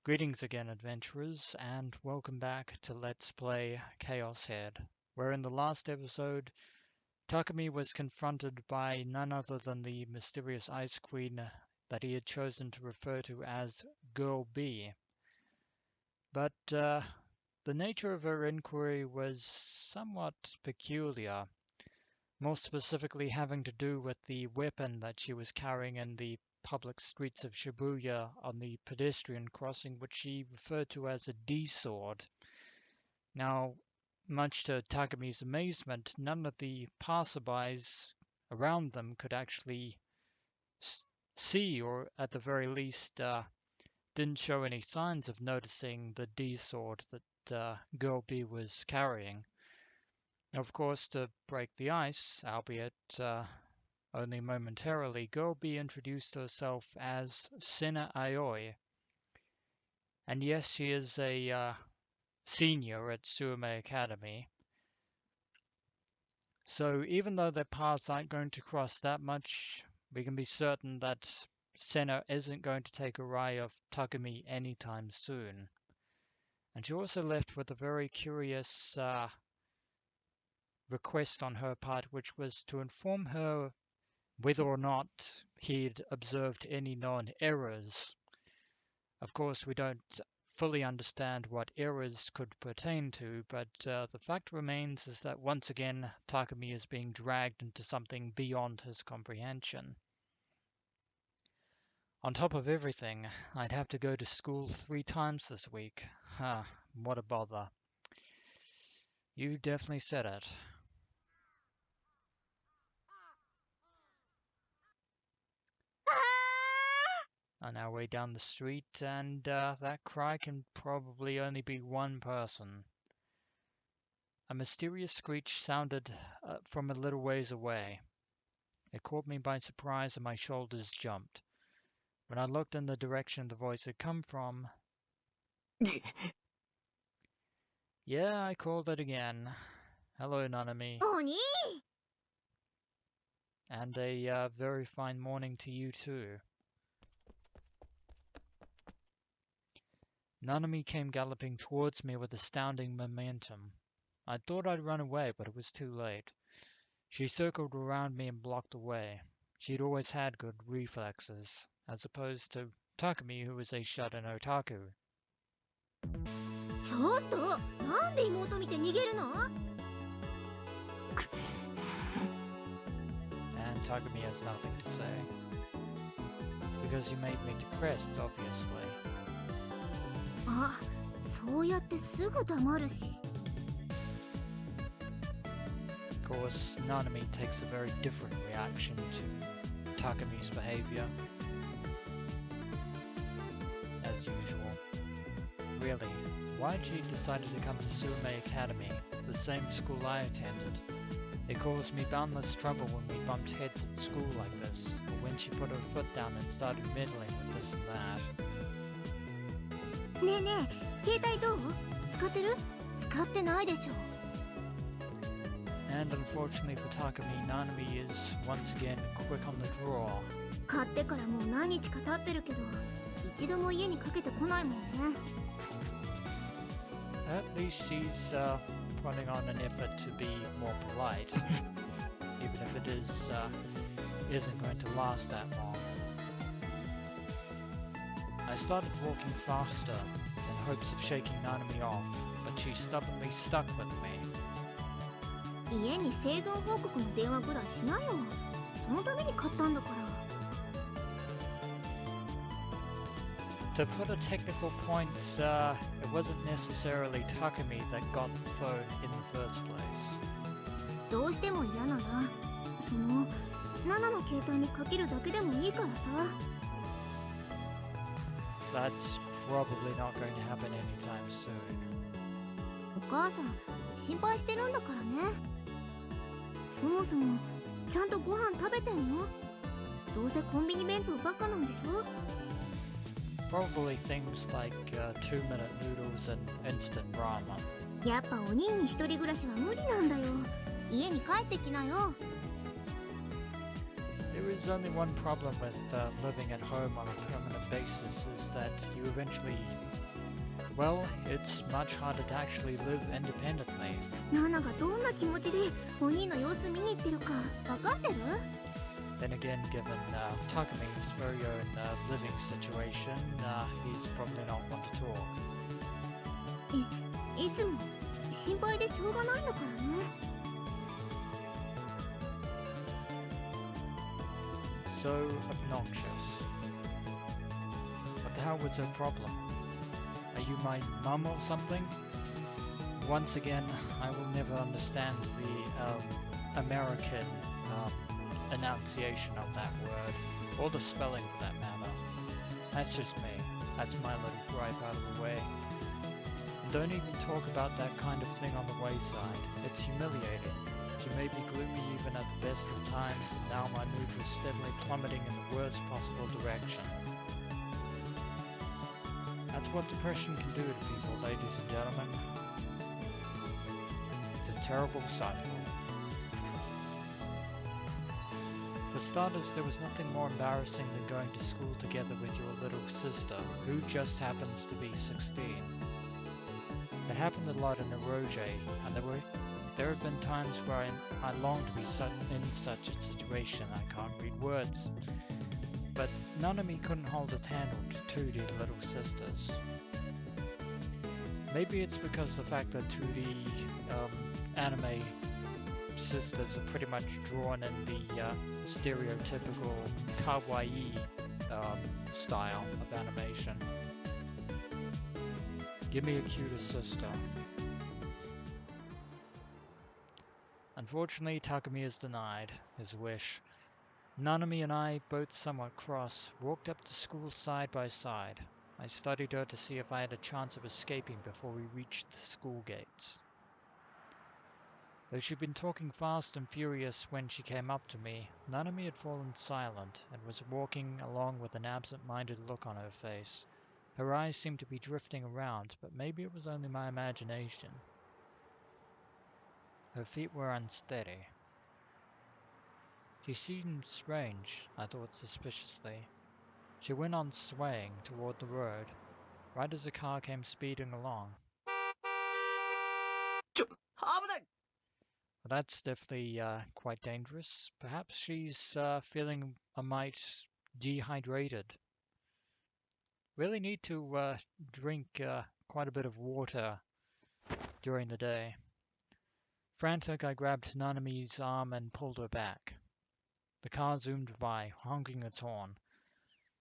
Greetings again, adventurers, and welcome back to Let's Play Chaos Head, where in the last episode, Takumi was confronted by none other than the mysterious Ice Queen that he had chosen to refer to as Girl B. But the nature of her inquiry was somewhat peculiar, more specifically having to do with the weapon that she was carrying in the public streets of Shibuya on the pedestrian crossing, which she referred to as a D-sword. Now, much to Takumi's amazement, none of the passerbys around them could actually see, or at the very least, didn't show any signs of noticing the D-sword that Girl B was carrying. Of course, to break the ice, albeit only momentarily, Girl B introduced herself as Sena Aoi. And yes, she is a senior at Suimei Academy. So even though their paths aren't going to cross that much, we can be certain that Sena isn't going to take a eye of Takumi anytime soon. And she also left with a very curious request on her part, which was to inform her whether or not he'd observed any known errors. Of course, we don't fully understand what errors could pertain to, but the fact remains is that once again, Takumi is being dragged into something beyond his comprehension. On top of everything, I'd have to go to school 3 times this week. What a bother. You definitely said it. On our way down the street, and that cry can probably only be one person. A mysterious screech sounded from a little ways away. It caught me by surprise and my shoulders jumped. When I looked in the direction the voice had come from... Yeah, I called it again. Hello, Nanami. Oni! And a very fine morning to you too. Nanami came galloping towards me with astounding momentum. I thought I'd run away, but it was too late. She circled around me and blocked the way. She'd always had good reflexes, as opposed to Takumi, who was a shut-in otaku. ちょっとなんで妹見て逃げるの And Takumi has nothing to say. Because you made me depressed, obviously. あ、そうやってすぐ黙るし Of course, Nanami takes a very different reaction to Takumi's behavior. As usual. Really, why'd she decide to come to Suimei Academy, the same school I attended? It caused me boundless trouble when we bumped heads at school like this, or when she put her foot down and started meddling with this and that. ねえねえ、携帯どう使ってる使ってないでしょ And unfortunately for Takumi, Nanami is once again quick on the draw. 買ってからもう何日か経ってるけど一度も家にかけてこないもんね At least she's putting on an effort to be more polite, even if it isn't going to last that long. I started walking faster in hopes of shaking Nanami off, but she stubbornly stuck with me. 家に生存報告の電話ぐらいしなよそのために買ったんだから To put a technical point, it wasn't necessarily Takumi that got the phone in the first place. どうしても嫌ならそのナナの携帯にかけるだけでもいいからさ That's probably not going to happen anytime soon. お母さん心配してるんだからねそもそもちゃんとご飯食べてんのどうせコンビニ弁当ばっかなんでしょ Probably things like 2-minute noodles and instant ramen. やっぱお兄に一人暮らしは無理なんだよ家に帰ってきなよ It There is only one problem with living at home on a permanent basis, is that you eventually, well, it's much harder to actually live independently. ナナがどんな気持ちでお兄の様子見に行ってるか分かってる？ Then again, given Takumi's very own living situation, he's probably not one to talk. いつも心配でしょうがないんだからね。So obnoxious. What the hell was her problem? Are you my mum or something? Once again, I will never understand the American enunciation of that word, or the spelling for that matter. That's just me. That's my little gripe out of the way. And don't even talk about that kind of thing on the wayside. It's humiliating. She made me gloomy even at the best of times, and now my mood was steadily plummeting in the worst possible direction. That's what depression can do to people, ladies and gentlemen. It's a terrible cycle. For starters, there was nothing more embarrassing than going to school together with your little sister, who just happens to be 16. It happened a lot in Eroge, and there have been times where I longed to be in such a situation. I can't read words. But none of me couldn't hold a candle to 2D little sisters. Maybe it's because the fact that 2D anime sisters are pretty much drawn in the stereotypical kawaii style of animation. Give me a cuter sister. Unfortunately, Takumi is denied his wish. Nanami and I, both somewhat cross, walked up to school side by side. I studied her to see if I had a chance of escaping before we reached the school gates. Though she'd been talking fast and furious when she came up to me, Nanami had fallen silent and was walking along with an absent-minded look on her face. Her eyes seemed to be drifting around, but maybe it was only my imagination. Her feet were unsteady. She seemed strange, I thought suspiciously. She went on swaying toward the road, right as a car came speeding along. Well, that's definitely quite dangerous. Perhaps she's feeling a mite dehydrated. Really need to drink quite a bit of water during the day. Frantic, I grabbed Nanami's arm and pulled her back. The car zoomed by, honking its horn.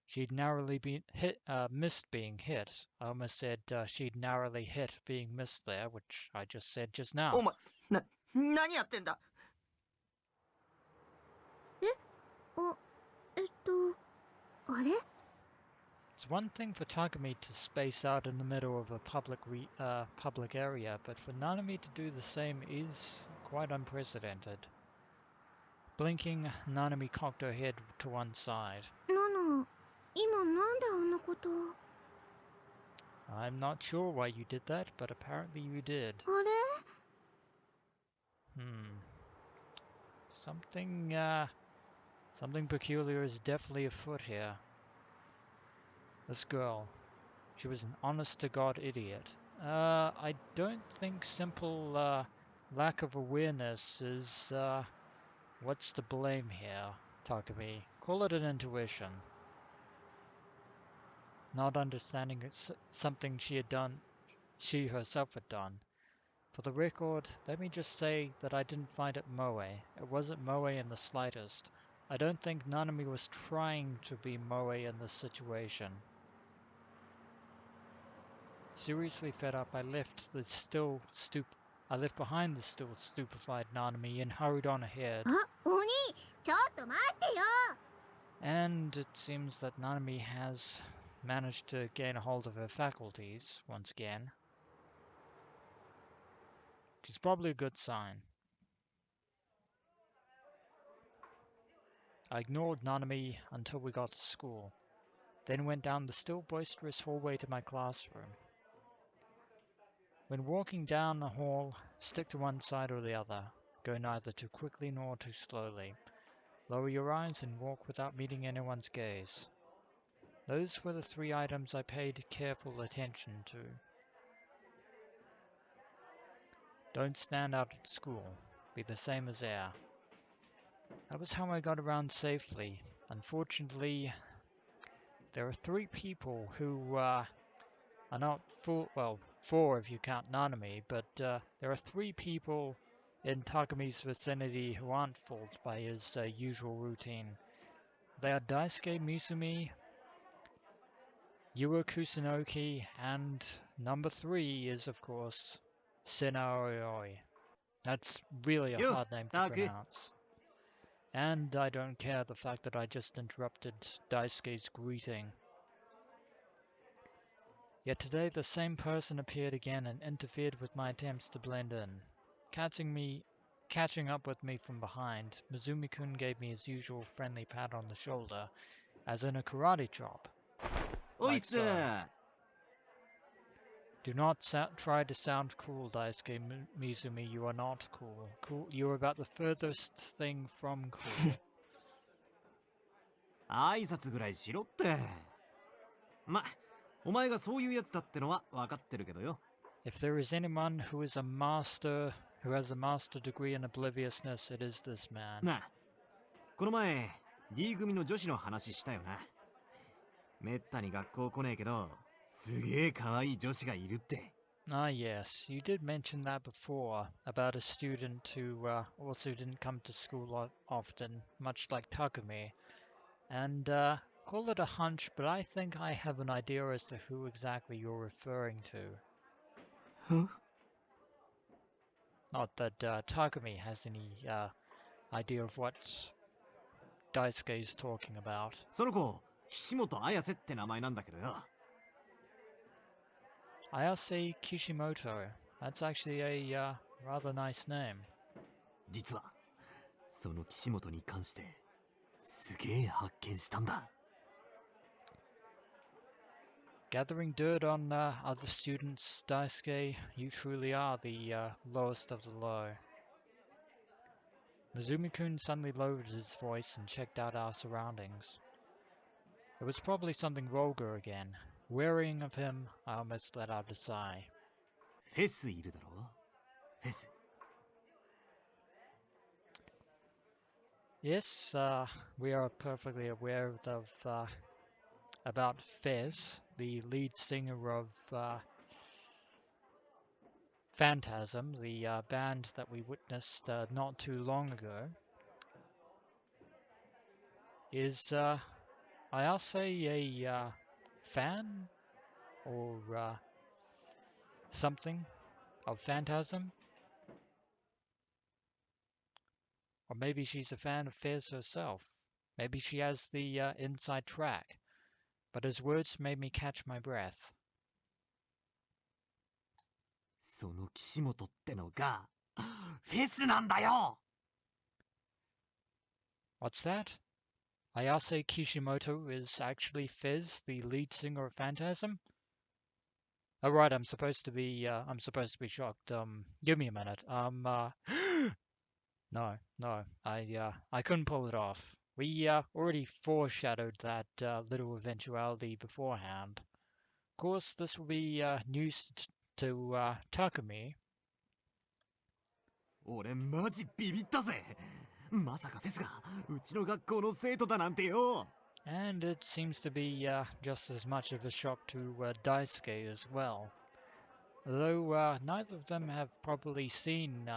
She'd narrowly missed being hit. I almost said she'd narrowly hit being missed there, which I just said just now. お前、何やってんだ。あれ？ It's one thing for Takumi to space out in the middle of a public area, but for Nanami to do the same is quite unprecedented. Blinking, Nanami cocked her head to one side. ナナ、今なんであんなこと？ I'm not sure why you did that, but apparently you did. あれ？ Something peculiar is definitely afoot here. This girl, she was an honest-to-God idiot. I don't think simple lack of awareness is what's to blame here, Takumi. Call it an intuition. Not understanding something she herself had done. For the record, let me just say that I didn't find it moe. It wasn't moe in the slightest. I don't think Nanami was trying to be moe in this situation. Seriously fed up, I left behind the still stupefied Nanami and hurried on ahead. あ、お兄、ちょっと待ってよ。 And it seems that Nanami has managed to gain a hold of her faculties once again. Which is probably a good sign. I ignored Nanami until we got to school, then went down the still boisterous hallway to my classroom. When walking down the hall, stick to one side or the other. Go neither too quickly nor too slowly. Lower your eyes and walk without meeting anyone's gaze. Those were the 3 items I paid careful attention to. Don't stand out at school. Be the same as air. That was how I got around safely. Unfortunately, there are 3 people who are not full, well, 4 if you count Nanami, but there are 3 people in Takumi's vicinity who aren't fooled by his usual routine. They are Daisuke Misumi, Yuo Kusunoki, and number 3 is, of course, Sena. That's really a Yo, hard name to Taku. pronounce. And I don't care the fact that I just interrupted Daisuke's greeting. Yet today the same person appeared again and interfered with my attempts to blend in. Catching up with me from behind, Mizumi-kun gave me his usual friendly pat on the shoulder, as in a karate chop. Like so. Do not try to sound cool, Daisuke Mizumi. You are not cool. You are about the furthest thing from cool. 挨拶ぐらいしろって。ま、お前がそういうやつだってのは分かってるけどよ。If there is anyone who has a master degree in obliviousness, it is this man. なあ、この前 D 組の女子の話したよな。めったに学校来ねえけど、すげえ可愛い女子がいるって。Ah, yes, you did mention that before, about a student who also didn't come to school often, much like Takumi. And call it a hunch, but I think I have an idea as to who exactly you're referring to. Huh? Not that Takumi has any idea of what Daisuke is talking about. その子、岸本綾瀬って名前なんだけどよ。Ayase Kishimoto. That's actually a rather nice name. 実は、その岸本に関して、すげえ発見したんだ。Gathering dirt on other students, Daisuke, you truly are the lowest of the low. Mizumi-kun suddenly lowered his voice and checked out our surroundings. It was probably something vulgar again. Wearying of him, I almost let out a sigh. フェスいるだろ？フェス。Yes, we are perfectly aware of about Fez, the lead singer of Phantasm, the band that we witnessed not too long ago. Is Ayase a fan or something of Phantasm? Or maybe she's a fan of Fez herself. Maybe she has the inside track. But his words made me catch my breath. その岸本ってのがフェスなんだよ。What's that? Ayase Kishimoto is actually Fez, the lead singer of Phantasm? Oh right, I'm supposed to be shocked. Give me a minute. No, I couldn't pull it off. We already foreshadowed that little eventuality beforehand. Of course, this will be news to Takumi. 俺マジビビったぜ。まさかフェスがうちの学校の生徒だなんてよ。And it seems to be just as much of a shock to Daisuke as well. Though neither of them have probably seen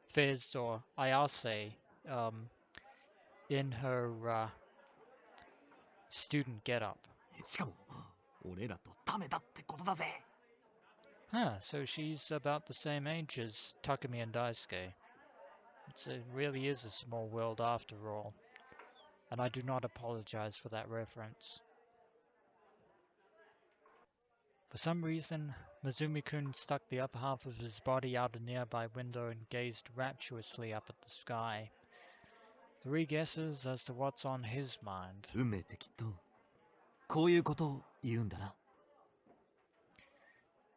Fez or Ayase in her student getup. しかも俺らとタメだってことだぜ。Huh, so she's about the same age as Takumi and Daisuke. It really is a small world after all. And I do not apologize for that reference. For some reason, Mizumi-kun stuck the upper half of his body out a nearby window and gazed rapturously up at the sky. 3 guesses as to what's on his mind. 運命ってきっとこういうことを言うんだな。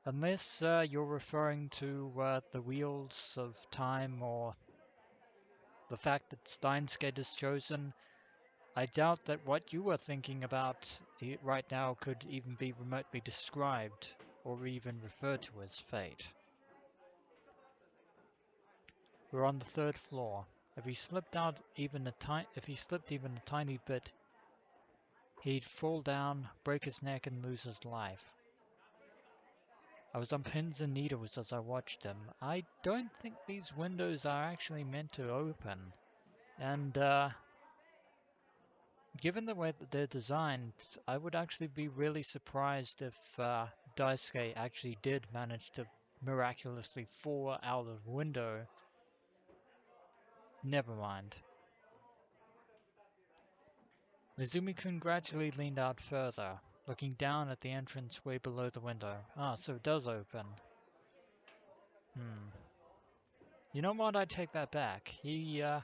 Unless you're referring to the wheels of time or The fact that Steins;Gate is chosen, I doubt that what you are thinking about right now could even be remotely described or even referred to as fate. We're on the 3rd floor. If he slipped even a tiny bit, he'd fall down, break his neck, and lose his life. I was on pins and needles as I watched him. I don't think these windows are actually meant to open. And given the way that they're designed, I would actually be really surprised if Daisuke actually did manage to miraculously fall out of the window. Never mind. Mizumi-kun gradually leaned out further, looking down at the entrance way below the window. Ah, so it does open. You know what? I take that back. If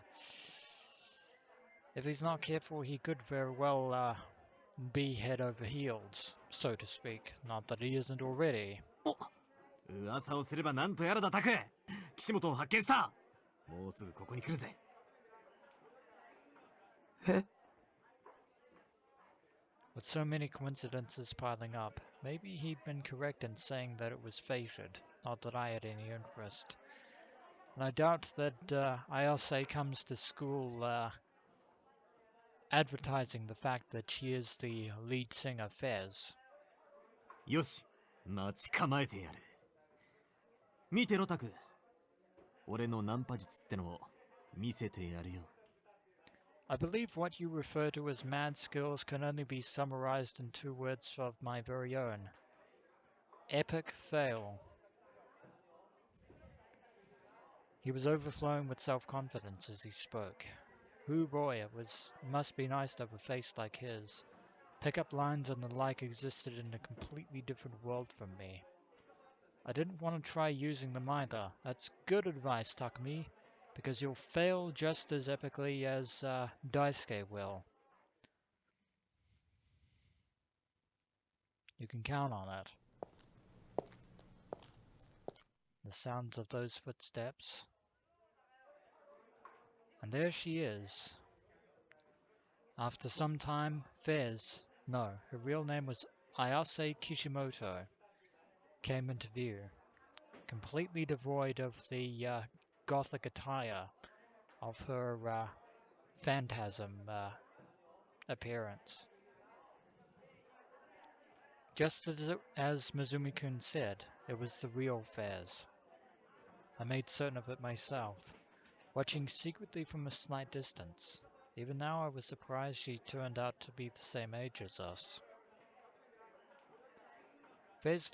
he's not careful, he could very well be head over heels, so to speak. Not that he isn't already. 噂をすればなんとやらだタク。岸本を発見した。もうすぐここに来るぜ。え？ With so many coincidences piling up, maybe he'd been correct in saying that it was fated, not that I had any interest. And I doubt that Ayase comes to school advertising the fact that she is the lead singer Fez. よし、待ち構えてやる。見てろタク。俺のナンパ術ってのを見せてやるよ。I believe what you refer to as mad skills can only be summarized in 2 words of my very own. Epic fail. He was overflowing with self-confidence as he spoke. Hoo boy, it must be nice to have a face like his. Pickup lines and the like existed in a completely different world from me. I didn't want to try using them either. That's good advice, Takumi, because you'll fail just as epically as Daisuke will. You can count on it. The sounds of those footsteps. And there she is. After some time, Fez, no, her real name was Ayase Kishimoto, came into view, completely devoid of the gothic attire of her phantasm appearance. Just as Mizumi-kun said, it was the real Fez. I made certain of it myself, watching secretly from a slight distance. Even now I was surprised she turned out to be the same age as us. Fez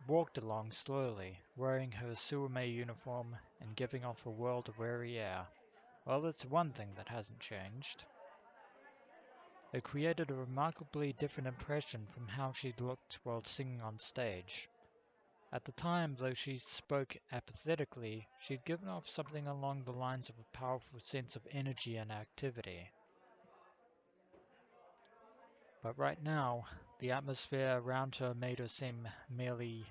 walked along slowly, wearing her Suimei uniform and giving off a world-weary air. Well, it's one thing that hasn't changed. It created a remarkably different impression from how she'd looked while singing on stage. At the time, though she spoke apathetically, she'd given off something along the lines of a powerful sense of energy and activity. But right now, the atmosphere around her made her seem merely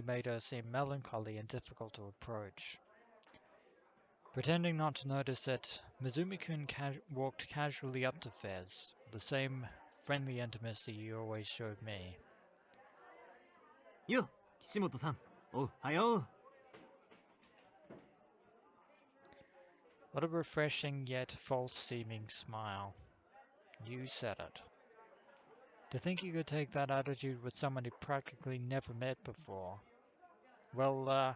made her seem melancholy and difficult to approach. Pretending not to notice it, Mizumi-kun walked casually up to Fez, with the same friendly intimacy he always showed me. Yo, Kishimoto-san. Oh, hayo. What a refreshing yet false-seeming smile. You said it. To think you could take that attitude with someone you practically never met before. Well,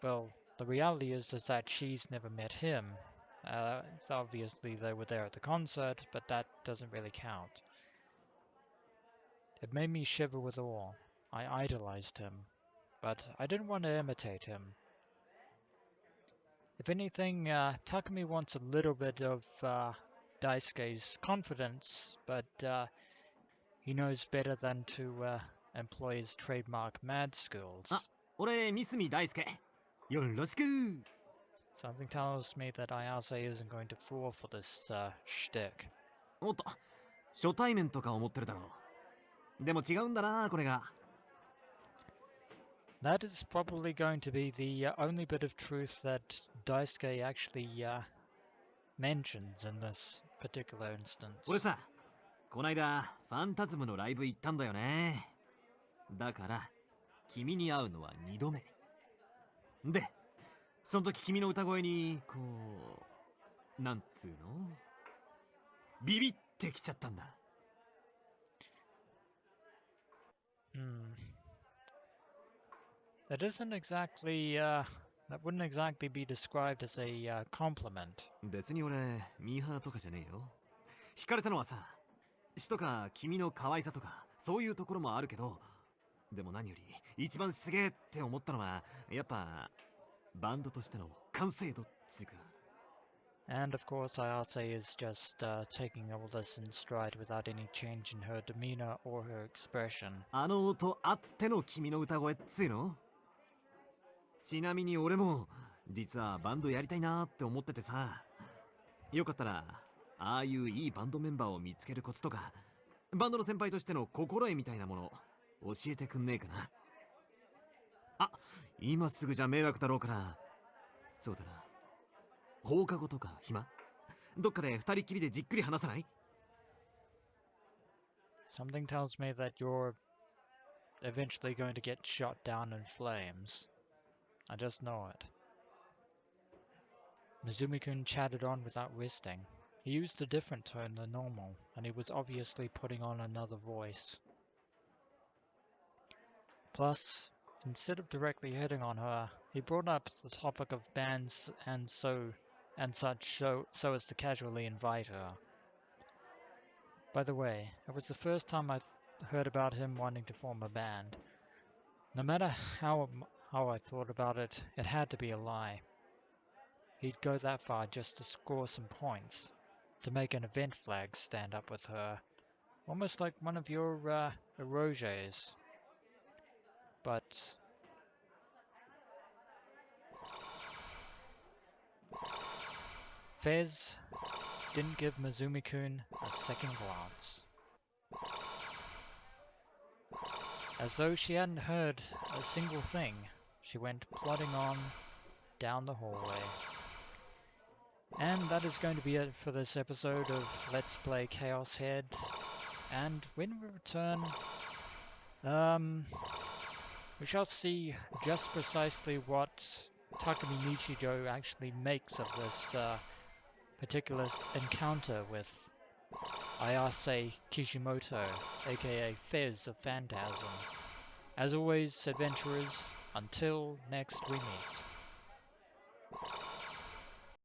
the reality is that she's never met him. Obviously they were there at the concert, but that doesn't really count. It made me shiver with awe. I idolized him, but I didn't want to imitate him. If anything, Takumi wants a little bit of Daisuke's confidence, but he knows better than to employ his trademark mad skills. 俺、三角大輔。よろしく。Something tells me that Ayase isn't going to fall for this shtick. おっと、初対面とか思ってるだろう。でも違うんだな、これが。That is probably going to be the only bit of truth that Daisuke actually mentions in this particular 俺 instance. さ、こないだファンタズムのライブ行ったんだよね。だから君に会うのは2度目で、その時君の歌声にこう、なんつうの、ビビってきちゃったんだ。That isn't exactly, that wouldn't exactly be described as a compliment. 別に俺ミーハーとかじゃねえよ。惹かれたのはさ、詩とか君の可愛さとかそういうところもあるけど、でも何より一番すげえって思ったのはやっぱバンドとしての完成度っつうか。 And of course, Ayase is just taking all this in stride without any change in her demeanor or her expression. あの音あっての君の歌声っつうの。ちなみに俺も実はバンドやりたいなって思っててさ、よかったらああいういいバンドメンバーを見つけるコツとか、バンドの先輩としての心得みたいなもの教えてくんねえかな。あ、今すぐじゃ迷惑だろうから、そうだな、放課後とか暇？どっかで二人きりでじっくり話さない？ Something tells me that you're eventually going to get shot down in flames. I just know it. Mizumi-kun chatted on without resting. He used a different tone than normal, and he was obviously putting on another voice. Plus, instead of directly hitting on her, he brought up the topic of bands and such so as to casually invite her. By the way, it was the first time I heard about him wanting to form a band. No matter how I thought about it, it had to be a lie. He'd go that far just to score some points, to make an event flag stand up with her, almost like one of your eroges. But Fez didn't give Mizumi-kun a second glance. As though she hadn't heard a single thing, she went plodding on down the hallway. And that is going to be it for this episode of Let's Play ChäoS Head. And when we return, we shall see just precisely what Takumi Nichijou actually makes of this particular encounter with Ayase Kishimoto, aka Fez of Phantasm. As always, adventurers, until next we meet.